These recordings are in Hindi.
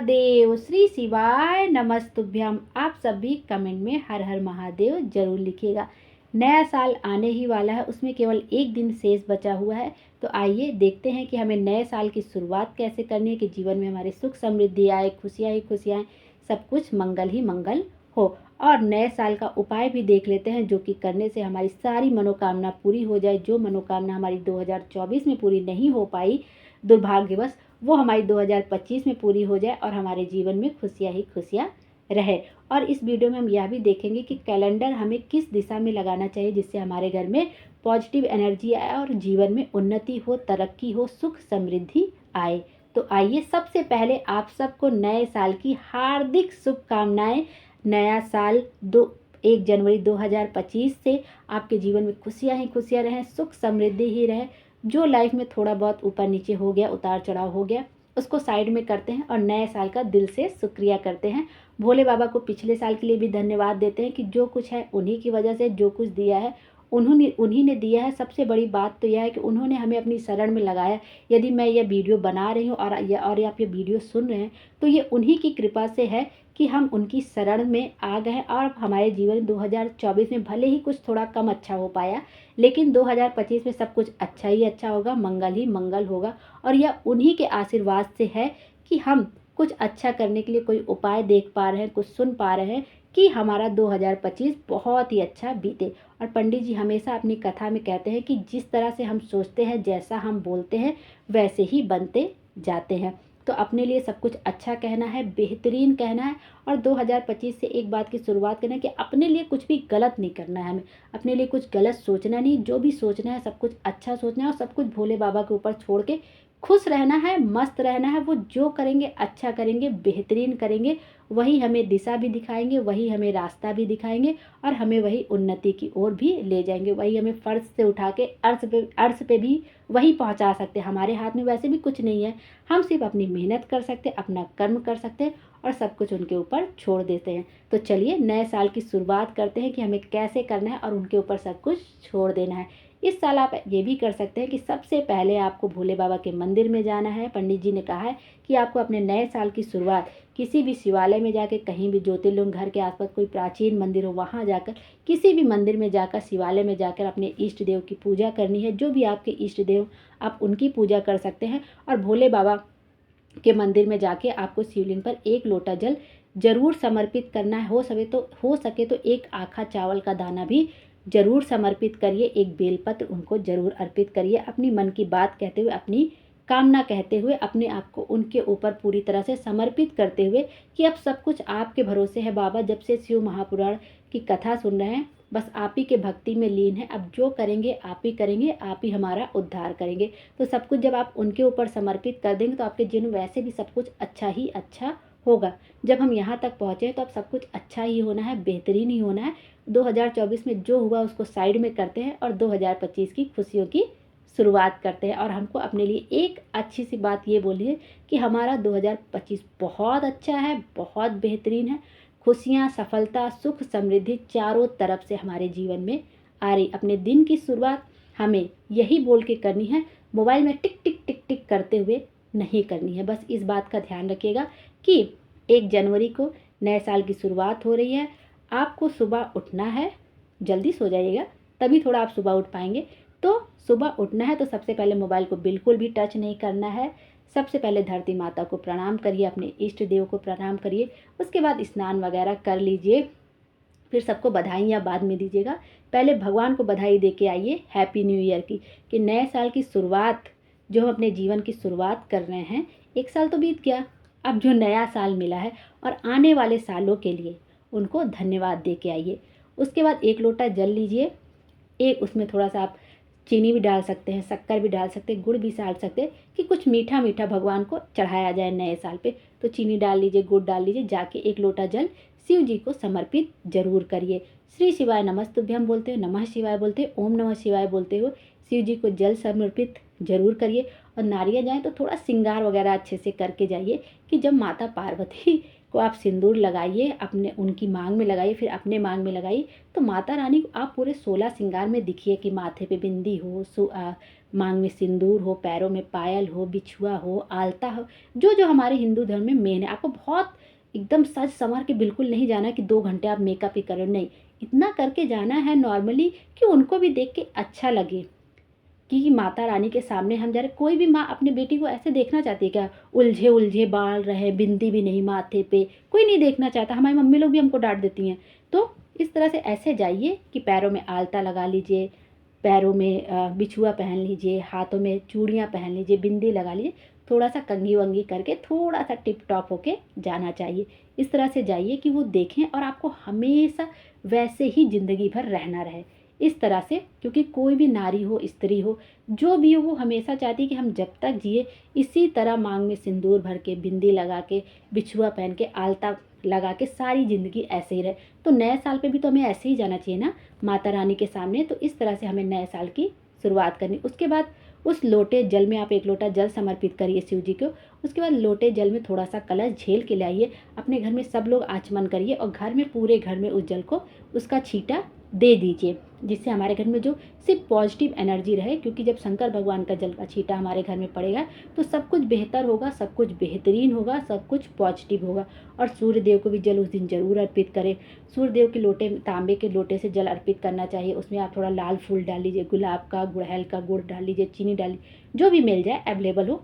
महादेव, श्री शिवाय नमस्तुभ्यम। आप सभी कमेंट में हर हर महादेव जरूर लिखिएगा। नया साल आने ही वाला है, उसमें केवल एक दिन शेष बचा हुआ है। तो आइए देखते हैं कि हमें नए साल की शुरुआत कैसे करनी है कि जीवन में हमारे सुख समृद्धि आए, खुशियाँ ही खुशियाँ, सब कुछ मंगल ही मंगल हो। और नए साल का उपाय भी देख लेते हैं जो कि करने से हमारी सारी मनोकामना पूरी हो जाए। जो मनोकामना हमारी 2024 में पूरी नहीं हो पाई दुर्भाग्यवश, वो हमारी 2025 में पूरी हो जाए और हमारे जीवन में खुशियाँ ही खुशियाँ रहे। और इस वीडियो में हम यह भी देखेंगे कि कैलेंडर हमें किस दिशा में लगाना चाहिए जिससे हमारे घर में पॉजिटिव एनर्जी आए और जीवन में उन्नति हो, तरक्की हो, सुख समृद्धि आए। तो आइए सबसे पहले आप सबको नए साल की हार्दिक शुभकामनाएं। नया साल 1 जनवरी 2025 से आपके जीवन में खुशियाँ ही खुशियाँ रहें, सुख समृद्धि ही रहे। जो लाइफ में थोड़ा बहुत ऊपर नीचे हो गया, उतार चढ़ाव हो गया, उसको साइड में करते हैं और नए साल का दिल से शुक्रिया करते हैं। भोले बाबा को पिछले साल के लिए भी धन्यवाद देते हैं कि जो कुछ है उन्हीं की वजह से, जो कुछ दिया है उन्हीं ने दिया है। सबसे बड़ी बात तो यह है कि उन्होंने हमें अपनी शरण में लगाया। यदि मैं यह वीडियो बना रही हूँ और आप ये वीडियो सुन रहे हैं तो ये उन्हीं की कृपा से है कि हम उनकी शरण में आ गए। और हमारे जीवन 2024 में भले ही कुछ थोड़ा कम अच्छा हो पाया, लेकिन 2025 में सब कुछ अच्छा ही अच्छा होगा, मंगल ही मंगल होगा। और यह उन्हीं के आशीर्वाद से है कि हम कुछ अच्छा करने के लिए कोई उपाय देख पा रहे हैं, कुछ सुन पा रहे हैं कि हमारा 2025 बहुत ही अच्छा बीते। और पंडित जी हमेशा अपनी कथा में कहते हैं कि जिस तरह से हम सोचते हैं, जैसा हम बोलते हैं, वैसे ही बनते जाते हैं। तो अपने लिए सब कुछ अच्छा कहना है, बेहतरीन कहना है। और 2025 से एक बात की शुरुआत करना है कि अपने लिए कुछ भी गलत नहीं करना है। हमें अपने लिए कुछ गलत सोचना नहीं, जो भी सोचना है सब कुछ अच्छा सोचना है और सब कुछ भोले बाबा के ऊपर छोड़ के खुश रहना है, मस्त रहना है। वो जो करेंगे अच्छा करेंगे, बेहतरीन करेंगे, वही हमें दिशा भी दिखाएंगे, वही हमें रास्ता भी दिखाएंगे और हमें वही उन्नति की ओर भी ले जाएंगे। वही हमें फर्श से उठा के अर्श पे भी वही पहुंचा सकते हैं। हमारे हाथ में वैसे भी कुछ नहीं है, हम सिर्फ अपनी मेहनत कर सकते हैं, अपना कर्म कर सकते हैं और सब कुछ उनके ऊपर छोड़ देते हैं। तो चलिए नए साल की शुरुआत करते हैं कि हमें कैसे करना है और उनके ऊपर सब कुछ छोड़ देना है। इस साल आप ये भी कर सकते हैं कि सबसे पहले आपको भोले बाबा के मंदिर में जाना है। पंडित जी ने कहा है कि आपको अपने नए साल की शुरुआत किसी भी शिवालय में जाकर, कहीं भी ज्योतिर्लिंग, घर के आसपास कोई प्राचीन मंदिर हो वहाँ जाकर, किसी भी मंदिर में जाकर, शिवालय में जाकर अपने इष्ट देव की पूजा करनी है। जो भी आपके इष्ट देव, आप उनकी पूजा कर सकते हैं। और भोले बाबा के मंदिर में जाके आपको शिवलिंग पर 1 लोटा जल जरूर समर्पित करना है। हो सके तो 1 आखा चावल का दाना भी जरूर समर्पित करिए, 1 बेलपत्र उनको जरूर अर्पित करिए। अपनी मन की बात कहते हुए, अपनी कामना कहते हुए, अपने आप को उनके ऊपर पूरी तरह से समर्पित करते हुए कि अब सब कुछ आपके भरोसे है बाबा। जब से शिव महापुराण की कथा सुन रहे हैं, बस आप ही के भक्ति में लीन है। अब जो करेंगे आप ही करेंगे, आप ही हमारा उद्धार करेंगे। तो सब कुछ जब आप उनके ऊपर समर्पित कर देंगे तो आपके जीवन वैसे भी सब कुछ अच्छा ही अच्छा होगा। जब हम यहाँ तक पहुँचे तो अब सब कुछ अच्छा ही होना है, बेहतरीन ही होना है। 2024 में जो हुआ उसको साइड में करते हैं और 2025 की खुशियों की शुरुआत करते हैं। और हमको अपने लिए एक अच्छी सी बात ये बोलिए कि हमारा 2025 बहुत अच्छा है, बहुत बेहतरीन है। खुशियाँ, सफलता, सुख, समृद्धि चारों तरफ से हमारे जीवन में आ रही। अपने दिन की शुरुआत हमें यही बोल के करनी है, मोबाइल में टिक टिक टिक टिक करते हुए नहीं करनी है। बस इस बात का ध्यान रखिएगा कि 1 जनवरी को नए साल की शुरुआत हो रही है। आपको सुबह उठना है, जल्दी सो जाइएगा तभी थोड़ा आप सुबह उठ पाएंगे। तो सुबह उठना है तो सबसे पहले मोबाइल को बिल्कुल भी टच नहीं करना है। सबसे पहले धरती माता को प्रणाम करिए, अपने इष्ट देव को प्रणाम करिए। उसके बाद स्नान वगैरह कर लीजिए, फिर सबको बधाइयाँ बाद में दीजिएगा। पहले भगवान को बधाई दे के आइए हैप्पी न्यू ईयर की, कि नए साल की शुरुआत जो हम अपने जीवन की शुरुआत कर रहे हैं। 1 साल तो बीत गया, अब जो नया साल मिला है और आने वाले सालों के लिए उनको धन्यवाद दे के आइए। उसके बाद 1 लोटा जल लीजिए, एक उसमें थोड़ा सा आप चीनी भी डाल सकते हैं, शक्कर भी डाल सकते हैं, गुड़ भी डाल सकते हैं कि कुछ मीठा मीठा भगवान को चढ़ाया जाए नए साल पे। तो चीनी डाल लीजिए, गुड़ डाल लीजिए, जाके 1 लोटा जल शिव जी को समर्पित जरूर करिए। श्री शिवाय नमस्तुभ्यम बोलते हो, नमः शिवाय बोलते हो, ओम नमः शिवाय बोलते हो शिव जी को जल समर्पित जरूर करिए। और नारियल जाए तो थोड़ा श्रृंगार वगैरह अच्छे से करके जाइए कि जब माता पार्वती को आप सिंदूर लगाइए, अपने उनकी मांग में लगाइए, फिर अपने मांग में लगाइए। तो माता रानी को आप पूरे 16 श्रृंगार में दिखिए कि माथे पे बिंदी हो, मांग में सिंदूर हो, पैरों में पायल हो, बिछुआ हो, आलता हो, जो जो हमारे हिंदू धर्म में मेन है। आपको बहुत एकदम सज संवर के बिल्कुल नहीं जाना कि 2 घंटे आप मेकअप ही करो, नहीं, इतना करके जाना है नॉर्मली कि उनको भी देख के अच्छा लगे कि माता रानी के सामने हम जा रहे। कोई भी माँ अपने बेटी को ऐसे देखना चाहती है क्या, उलझे उलझे बाल रहे, बिंदी भी नहीं माथे पे, कोई नहीं देखना चाहता। हमारी मम्मी लोग भी हमको डांट देती हैं। तो इस तरह से ऐसे जाइए कि पैरों में आलता लगा लीजिए, पैरों में बिछुआ पहन लीजिए, हाथों में चूड़ियाँ पहन लीजिए, बिंदी लगा लीजिए, थोड़ा सा कंघी वंगी करके थोड़ा सा टिप टॉप होके जाना चाहिए। इस तरह से जाइए कि वो देखें और आपको हमेशा वैसे ही ज़िंदगी भर रहना रहे। इस तरह से, क्योंकि कोई भी नारी हो, स्त्री हो, जो भी हो, वो हमेशा चाहती है कि हम जब तक जिए इसी तरह मांग में सिंदूर भर के, बिंदी लगा के, बिछुआ पहन के, आलता लगा के सारी ज़िंदगी ऐसे ही रहे। तो नए साल पे भी तो हमें ऐसे ही जाना चाहिए ना, माता रानी के सामने। तो इस तरह से हमें नए साल की शुरुआत करनी। उसके बाद उस लोटे जल में आप 1 लोटा जल समर्पित करिए शिव जी को। उसके बाद लोटे जल में थोड़ा सा कलश झेल के लाइए, अपने घर में सब लोग आचमन करिए और घर में, पूरे घर में उस जल को, उसका छींटा दे दीजिए, जिससे हमारे घर में जो सिर्फ पॉजिटिव एनर्जी रहे। क्योंकि जब शंकर भगवान का जल का छींटा हमारे घर में पड़ेगा तो सब कुछ बेहतर होगा, सब कुछ बेहतरीन होगा, सब कुछ पॉजिटिव होगा। और सूर्य देव को भी जल उस दिन जरूर अर्पित करें। सूर्य देव के लोटे, तांबे के लोटे से जल अर्पित करना चाहिए। उसमें आप थोड़ा लाल फूल डाल लीजिए, गुलाब का, गुड़हल का गुड़ डाल लीजिए, चीनी डाल लीजिए, जो भी मिल जाए अवेलेबल हो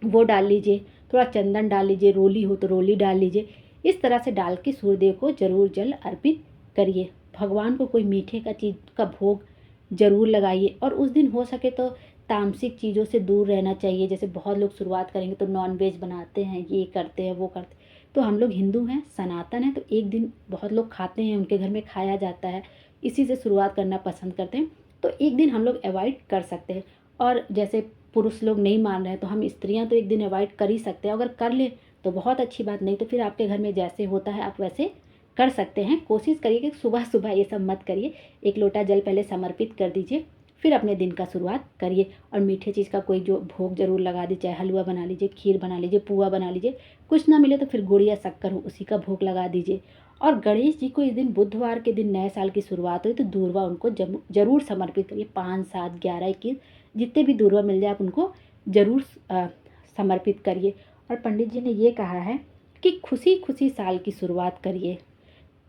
वो डाल लीजिए, थोड़ा चंदन डाल लीजिए, रोली हो तो रोली डाल लीजिए। इस तरह से डाल के सूर्यदेव को जरूर जल अर्पित करिए। भगवान को कोई मीठे का चीज़ का भोग जरूर लगाइए। और उस दिन हो सके तो तामसिक चीज़ों से दूर रहना चाहिए। जैसे बहुत लोग शुरुआत करेंगे तो नॉन वेज बनाते हैं, ये करते हैं, वो करते हैं। तो हम लोग हिंदू हैं, सनातन हैं, तो एक दिन बहुत लोग खाते हैं, उनके घर में खाया जाता है, इसी से शुरुआत करना पसंद करते हैं। तो एक दिन हम लोग अवॉइड कर सकते हैं। और जैसे पुरुष लोग नहीं मान रहे हैं तो हम स्त्रियां तो एक दिन अवॉइड कर ही सकते हैं। अगर कर ले तो बहुत अच्छी बात, नहीं तो फिर आपके घर में जैसे होता है आप वैसे कर सकते हैं। कोशिश करिए कि सुबह सुबह ये सब मत करिए। 1 लोटा जल पहले समर्पित कर दीजिए, फिर अपने दिन का शुरुआत करिए। और मीठे चीज़ का कोई जो भोग जरूर लगा दीजिए, चाहे हलवा बना लीजिए, खीर बना लीजिए, पुआ बना लीजिए। कुछ ना मिले तो फिर गुड़ या शक्कर हो उसी का भोग लगा दीजिए। और गणेश जी को इस दिन, बुधवार के दिन नए साल की शुरुआत हुई, तो दूर्वा उनको जरूर समर्पित करिए। 5, 7, 11, 21 जितने भी दूर्वा मिल जाए आप उनको जरूर समर्पित करिए। और पंडित जी ने ये कहा है कि खुशी खुशी साल की शुरुआत करिए।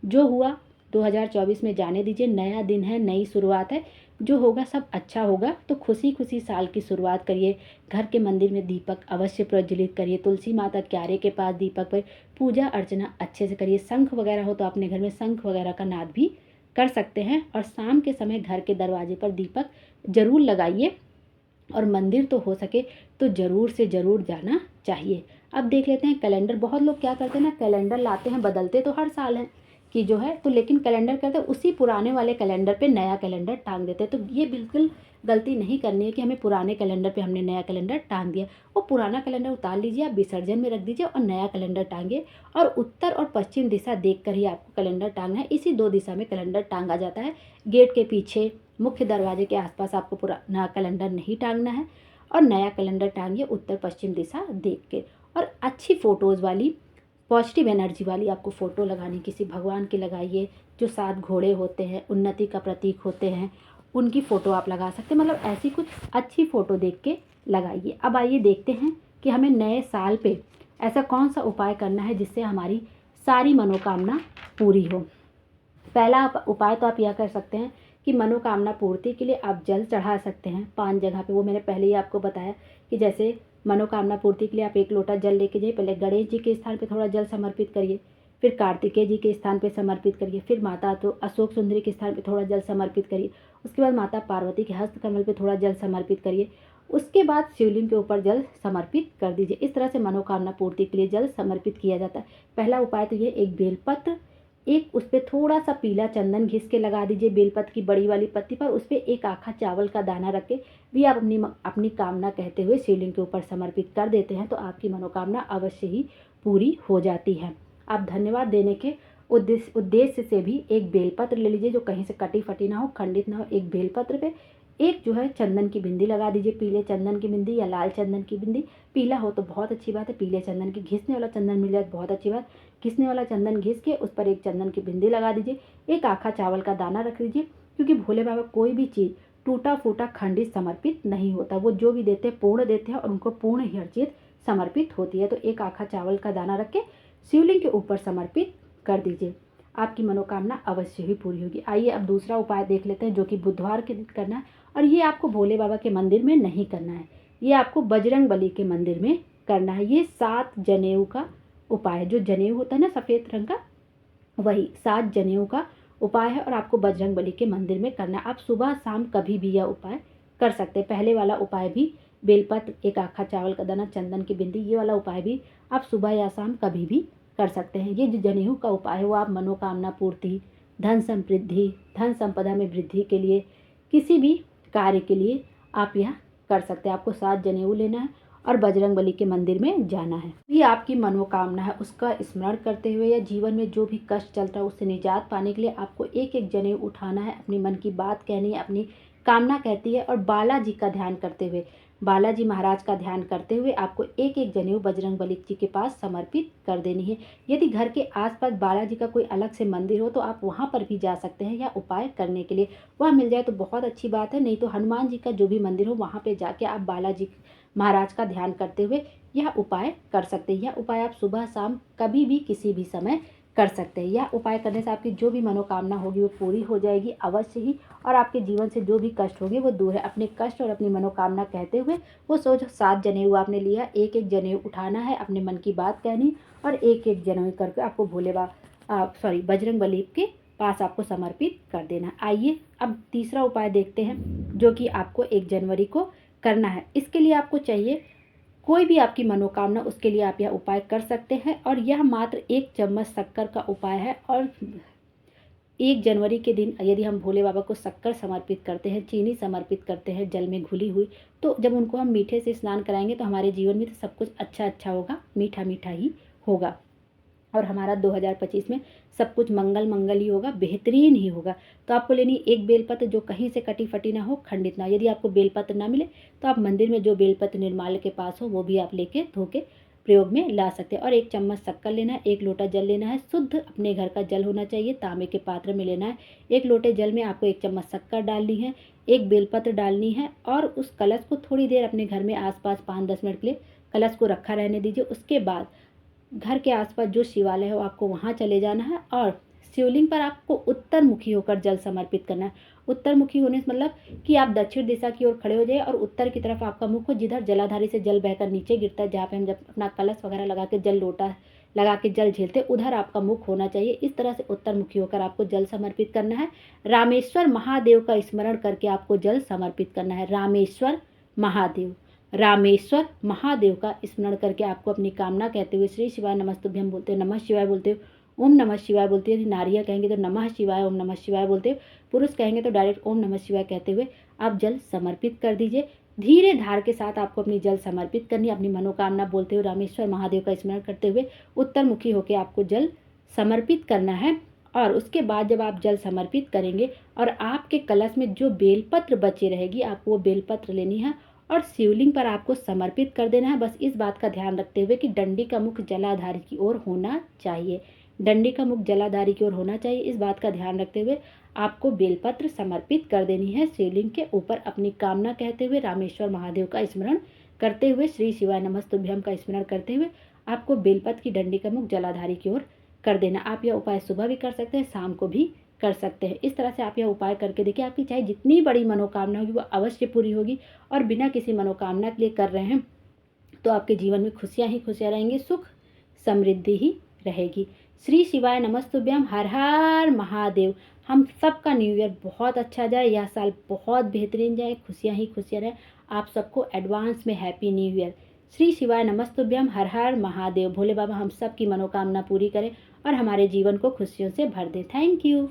जो हुआ 2024 में जाने दीजिए, नया दिन है, नई शुरुआत है, जो होगा सब अच्छा होगा। तो खुशी खुशी साल की शुरुआत करिए। घर के मंदिर में दीपक अवश्य प्रज्वलित करिए, तुलसी माता क्यारे के पास दीपक पर पूजा अर्चना अच्छे से करिए। शंख वगैरह हो तो अपने घर में शंख वगैरह का नाद भी कर सकते हैं। और शाम के समय घर के दरवाजे पर दीपक जरूर लगाइए। और मंदिर तो हो सके तो ज़रूर से ज़रूर जाना चाहिए। अब देख लेते हैं कैलेंडर। बहुत लोग क्या करते हैं ना, कैलेंडर लाते हैं, बदलते तो हर साल हैं कि जो है, तो लेकिन कैलेंडर करते हैं उसी पुराने वाले कैलेंडर पे नया कैलेंडर टांग देते हैं। तो ये बिल्कुल गलती नहीं करनी है कि हमें पुराने कैलेंडर पे हमने नया कैलेंडर टांग दिया। वो पुराना कैलेंडर उतार लीजिए, आप विसर्जन में रख दीजिए और नया कैलेंडर टांगिए। और उत्तर और पश्चिम दिशा देख कर ही आपको कैलेंडर टांगना है। इसी 2 दिशा में कैलेंडर टांगा जाता है। गेट के पीछे, मुख्य दरवाजे के आसपास आपको पुराना कैलेंडर नहीं टांगना है। और नया कैलेंडर टांगिए उत्तर पश्चिम दिशा देख के। और अच्छी फ़ोटोज़ वाली, पॉजिटिव एनर्जी वाली आपको फ़ोटो लगानी, किसी भगवान की लगाइए। जो 7 घोड़े होते हैं, उन्नति का प्रतीक होते हैं, उनकी फ़ोटो आप लगा सकते हैं। मतलब ऐसी कुछ अच्छी फ़ोटो देख के लगाइए। अब आइए देखते हैं कि हमें नए साल पे ऐसा कौन सा उपाय करना है जिससे हमारी सारी मनोकामना पूरी हो। पहला उपाय तो आप यह कर सकते हैं कि मनोकामना पूर्ति के लिए आप जल चढ़ा सकते हैं 5 जगह पे। वो मैंने पहले ही आपको बताया कि जैसे मनोकामना पूर्ति के लिए आप 1 लोटा जल लेके जाइए। पहले गणेश जी के स्थान पे थोड़ा जल समर्पित करिए, फिर कार्तिकेय जी के स्थान पे समर्पित करिए, फिर माता तो अशोक सुंदरी के स्थान पे थोड़ा जल समर्पित करिए। उसके बाद माता पार्वती के हस्त कमल पे थोड़ा जल समर्पित करिए। उसके बाद शिवलिंग के ऊपर जल समर्पित कर दीजिए। इस तरह से मनोकामना पूर्ति के लिए जल समर्पित किया जाता है। पहला उपाय तो ये, एक बेलपत्र, एक उस पर थोड़ा सा पीला चंदन घिस के लगा दीजिए बेलपत्र की बड़ी वाली पत्ती पर। उस पर एक आखा चावल का दाना रख के भी आप अपनी कामना कहते हुए शिवलिंग के ऊपर समर्पित कर देते हैं, तो आपकी मनोकामना अवश्य ही पूरी हो जाती है। आप धन्यवाद देने के उद्देश्य से भी एक बेलपत्र ले लीजिए, जो कहीं से कटी फटी ना हो, खंडित ना हो। एक बेलपत्र पे एक जो है चंदन की बिंदी लगा दीजिए, पीले चंदन की बिंदी या लाल चंदन की बिंदी। पीला हो तो बहुत अच्छी बात है, पीले चंदन की घिसने वाला चंदन मिल जाए तो बहुत अच्छी बात। घिसने वाला चंदन घिस के उस पर एक चंदन की बिंदी लगा दीजिए। एक आखा चावल का दाना रख दीजिए, क्योंकि भोले बाबा कोई भी चीज़ टूटा फूटा खंडित समर्पित नहीं होता। वो जो भी देते हैं पूर्ण देते हैं और उनको पूर्ण ही हर चीज़ समर्पित होती है। तो एक आखा चावल का दाना रख के शिवलिंग के ऊपर समर्पित कर दीजिए, आपकी मनोकामना अवश्य ही पूरी होगी। आइए अब दूसरा उपाय देख लेते हैं, जो कि बुधवार के दिन करना है। और ये आपको भोले बाबा के मंदिर में नहीं करना है, ये आपको बजरंग बली के मंदिर में करना है। ये 7 जनेऊ का उपाय है। जो जनेऊ होता है ना सफ़ेद रंग का, वही 7 जनेऊ का उपाय है और आपको बजरंग बली के मंदिर में करना है। आप सुबह शाम कभी भी यह उपाय कर सकते हैं। पहले वाला उपाय भी बेलपत्र, एक आखा चावल का दाना, चंदन की बिंदी, ये वाला उपाय भी आप सुबह या शाम कभी भी कर सकते हैं। ये जो जनेऊ का उपाय है वो आप मनोकामना पूर्ति, धन समृद्धि, धन संपदा में वृद्धि के लिए, किसी भी कार्य के लिए आप यह कर सकते हैं। आपको 7 जनेऊ लेना है और बजरंग बली के मंदिर में जाना है। ये आपकी मनोकामना है उसका स्मरण करते हुए, या जीवन में जो भी कष्ट चल रहा है उससे निजात पाने के लिए आपको एक एक जनेऊ उठाना है, अपनी मन की बात कहनी है, अपनी कामना कहती है और बालाजी का ध्यान करते हुए, बालाजी महाराज का ध्यान करते हुए आपको एक एक जनेऊ बजरंग बली जी के पास समर्पित कर देनी है। यदि घर के आसपास बालाजी का कोई अलग से मंदिर हो तो आप वहां पर भी जा सकते हैं या उपाय करने के लिए, वह मिल जाए तो बहुत अच्छी बात है। नहीं तो हनुमान जी का जो भी मंदिर हो वहां पे जाके आप बालाजी महाराज का ध्यान करते हुए यह उपाय कर सकते हैं। यह उपाय आप सुबह शाम कभी भी किसी भी समय कर सकते हैं। यह उपाय करने से आपकी जो भी मनोकामना होगी वो पूरी हो जाएगी अवश्य ही, और आपके जीवन से जो भी कष्ट होंगे वो दूर है। अपने कष्ट और अपनी मनोकामना कहते हुए वो सोच 7 जनेऊ आपने लिया, एक एक जनेऊ उठाना है, अपने मन की बात कहनी और एक एक जनेऊ करके आपको बजरंग बली के पास आपको समर्पित कर देना। आइए अब तीसरा उपाय देखते हैं, जो कि आपको 1 जनवरी को करना है। इसके लिए आपको चाहिए कोई भी आपकी मनोकामना, उसके लिए आप यह उपाय कर सकते हैं। और यह मात्र 1 चम्मच शक्कर का उपाय है। और 1 जनवरी के दिन यदि हम भोले बाबा को शक्कर समर्पित करते हैं, चीनी समर्पित करते हैं जल में घुली हुई, तो जब उनको हम मीठे से स्नान कराएंगे तो हमारे जीवन में तो सब कुछ अच्छा अच्छा होगा, मीठा मीठा ही होगा और हमारा 2025 में सब कुछ मंगल मंगल ही होगा, बेहतरीन ही होगा। तो आपको लेनी एक बेलपत्र जो कहीं से कटी फटी ना हो, खंडित ना। यदि आपको बेलपत्र ना मिले तो आप मंदिर में जो बेलपत्र निर्माल्य के पास हो वो भी आप लेके धो के प्रयोग में ला सकते हैं। और 1 चम्मच शक्कर लेना है, 1 लोटा जल लेना है, शुद्ध अपने घर का जल होना चाहिए, तांबे के पात्र में लेना है। 1 लोटे जल में आपको 1 चम्मच शक्कर डालनी है, 1 बेलपत्र डालनी है और उस कलश को थोड़ी देर अपने घर में आसपास 5-10 मिनट के लिए कलश को रखा रहने दीजिए। उसके बाद घर के आसपास जो शिवालय हो आपको वहाँ चले जाना है और शिवलिंग पर आपको उत्तर मुखी होकर जल समर्पित करना है। उत्तर मुखी होने से मतलब कि आप दक्षिण दिशा की ओर खड़े हो जाए और उत्तर की तरफ आपका मुख हो, जिधर जलाधारी से जल बहकर नीचे गिरता है, जहाँ पे हम जब अपना कलश वगैरह लगा के जल लोटा लगा के जल झेलते, उधर आपका मुख होना चाहिए। इस तरह से उत्तर मुखी होकर आपको जल समर्पित करना है। रामेश्वर महादेव का स्मरण करके आपको जल समर्पित करना है। रामेश्वर महादेव का स्मरण करके आपको अपनी कामना कहते हुए श्री शिवाय नमस्तुभ्यम बोलते हो, नमः शिवाय बोलते हो, ओम नमः शिवाय बोलते हो। नारियाँ कहेंगे तो नमः शिवाय ओम नमः शिवाय बोलते हो, पुरुष कहेंगे तो डायरेक्ट ओम नमः शिवाय कहते हुए आप जल समर्पित कर दीजिए। धीरे धार के साथ आपको अपनी जल समर्पित करनी, अपनी मनोकामना बोलते हुए रामेश्वर महादेव का स्मरण करते हुए उत्तर मुखी होकर आपको जल समर्पित करना है। और उसके बाद जब आप जल समर्पित करेंगे और आपके कलश में जो बेलपत्र बची रहेगी आपको वो बेलपत्र लेनी है और शिवलिंग पर आपको समर्पित कर देना है। बस इस बात का ध्यान रखते हुए कि डंडी का मुख जलाधारी की ओर होना चाहिए, डंडी का मुख जलाधारी की ओर होना चाहिए। इस बात का ध्यान रखते हुए आपको बेलपत्र समर्पित कर देनी है शिवलिंग के ऊपर, अपनी कामना कहते हुए रामेश्वर महादेव का स्मरण करते हुए श्री शिवाय नमस्तुभ्यम का स्मरण करते हुए आपको बेलपत्र की डंडी का मुख जलाधारी की ओर कर देना। आप यह उपाय सुबह भी कर सकते हैं, शाम को भी कर सकते हैं। इस तरह से आप यह उपाय करके देखिए, आपकी चाहे जितनी बड़ी मनोकामना होगी वो अवश्य पूरी होगी। और बिना किसी मनोकामना के लिए कर रहे हैं तो आपके जीवन में खुशियाँ ही खुशियाँ रहेंगी, सुख समृद्धि ही रहेगी। श्री शिवाय नमस्तुभ्यम, हर हर महादेव। हम सबका न्यू ईयर बहुत अच्छा जाए, यह साल बहुत बेहतरीन जाए, खुशियाँ ही खुशियाँ रहें। आप सबको एडवांस में हैप्पी न्यू ईयर। श्री शिवाय नमस्तुभ्यम, हर हर महादेव। भोले बाबा हम सब की मनोकामना पूरी करें और हमारे जीवन को खुशियों से भर दें। Thank you.